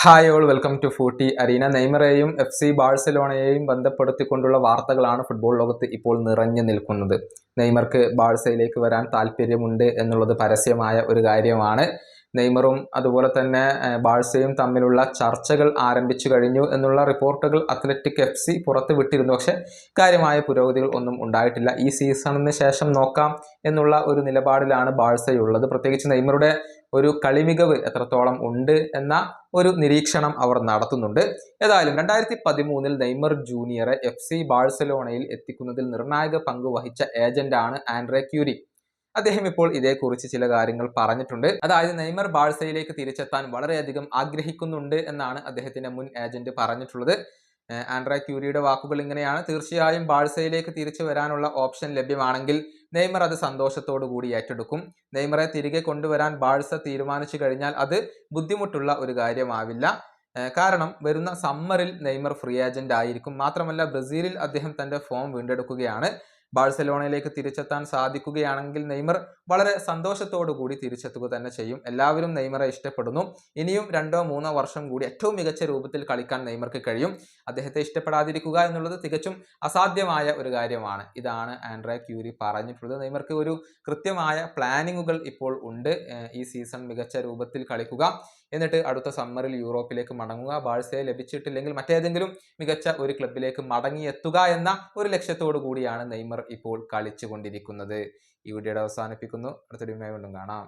Hi all welcome to Footy Arena. നെയ്മറെയും FC ബാഴ്സലോണയെയും ബന്ധപ്പെടുത്തിക്കൊണ്ടുള്ള വാർത്തകളാണ് ഫുട്ബോൾ ലോകത്ത് ഇപ്പോൾ നിറഞ്ഞു നിൽക്കുന്നത്. നെയ്മർക്ക് ബാഴ്സയിലേക്ക് വരാൻ താല്പര്യമുണ്ട് എന്നുള്ളത് പരസ്യമായ ഒരു കാര്യമാണ്. നെയ്മറും അതുപോലെ തന്നെ ബാഴ്സയും തമ്മിലുള്ള ചർച്ചകൾ ആരംഭിച്ചു കഴിഞ്ഞു എന്നുള്ള റിപ്പോർട്ടുകൾ അത്ലറ്റിക് FC പുറത്ത് വിട്ടിരുന്നു. പക്ഷെ കാര്യമായ പുരോഗതികൾ ഒന്നും ഉണ്ടായിട്ടില്ല. ഈ സീസണിന് ശേഷം നോക്കാം എന്നുള്ള ഒരു നിലപാടിലാണ് ബാഴ്സയുള്ളത്. പ്രത്യേകിച്ച് നെയ്മറുടെ ഒരു കളിമികവ് എത്രത്തോളം ഉണ്ട് എന്ന ഒരു നിരീക്ഷണം അവർ നടത്തുന്നുണ്ട്. ഏതായാലും 2013 നെയ്മർ ജൂനിയറെ FC ബാഴ്സലോണയിൽ എത്തിക്കുന്നതിൽ നിർണായക പങ്ക് വഹിച്ച ഏജന്റാണ് ആൻഡ്രെ ക്യൂരി. അദ്ദേഹം ഇപ്പോൾ ഇതേക്കുറിച്ച് ചില കാര്യങ്ങൾ പറഞ്ഞിട്ടുണ്ട്. അതായത് നെയ്മർ ബാഴ്സയിലേക്ക് തിരിച്ചെത്താൻ വളരെയധികം ആഗ്രഹിക്കുന്നുണ്ട് എന്നാണ് അദ്ദേഹത്തിന്റെ മുൻ ഏജന്റ് പറഞ്ഞിട്ടുള്ളത്. ആൻഡ്രെ ക്യൂരിയുടെ വാക്കുകൾ ഇങ്ങനെയാണ്: തീർച്ചയായും ബാഴ്സയിലേക്ക് തിരിച്ചു വരാനുള്ള ഓപ്ഷൻ ലഭ്യമാണെങ്കിൽ നെയ്മർ അത് സന്തോഷത്തോടു കൂടി ഏറ്റെടുക്കും. നെയ്മറെ തിരികെ കൊണ്ടുവരാൻ ബാഴ്സ തീരുമാനിച്ചു കഴിഞ്ഞാൽ അത് ബുദ്ധിമുട്ടുള്ള ഒരു കാര്യമാവില്ല. കാരണം വരുന്ന സമ്മറിൽ നെയ്മർ ഫ്രീ ഏജന്റ് ആയിരിക്കും. മാത്രമല്ല ബ്രസീലിൽ അദ്ദേഹം തന്റെ ഫോം വീണ്ടെടുക്കുകയാണ്. ബാഴ്സലോണയിലേക്ക് തിരിച്ചെത്താൻ സാധിക്കുകയാണെങ്കിൽ നെയ്മർ വളരെ സന്തോഷത്തോടു കൂടി തിരിച്ചെത്തുക തന്നെ ചെയ്യും. എല്ലാവരും നെയ്മറെ ഇഷ്ടപ്പെടുന്നു. ഇനിയും 2-3 വർഷം കൂടി ഏറ്റവും മികച്ച രൂപത്തിൽ കളിക്കാൻ നെയ്മർക്ക് കഴിയും. അദ്ദേഹത്തെ ഇഷ്ടപ്പെടാതിരിക്കുക എന്നുള്ളത് തികച്ചും അസാധ്യമായ ഒരു കാര്യമാണ്. ഇതാണ് ആൻഡ്രെ ക്യൂരി പറഞ്ഞിട്ടുള്ളത്. നെയ്മർക്ക് ഒരു കൃത്യമായ പ്ലാനിങ്ങുകൾ ഇപ്പോൾ ഉണ്ട്. ഈ സീസൺ മികച്ച രൂപത്തിൽ കളിക്കുക, എന്നിട്ട് അടുത്ത സമ്മറിൽ യൂറോപ്പിലേക്ക് മടങ്ങുക, ബാഴ്സയെ ലഭിച്ചിട്ടില്ലെങ്കിൽ മറ്റേതെങ്കിലും മികച്ച ഒരു ക്ലബിലേക്ക് മടങ്ങിയെത്തുക എന്ന ഒരു ലക്ഷ്യത്തോടു കൂടിയാണ് നെയ്മർ ഇപ്പോൾ കളിച്ചു കൊണ്ടിരിക്കുന്നത്. ഈ വീഡിയോയുടെ അവസാനിപ്പിക്കുന്നു. അടുത്ത വീഡിയോയുമായി വീണ്ടും കാണാം.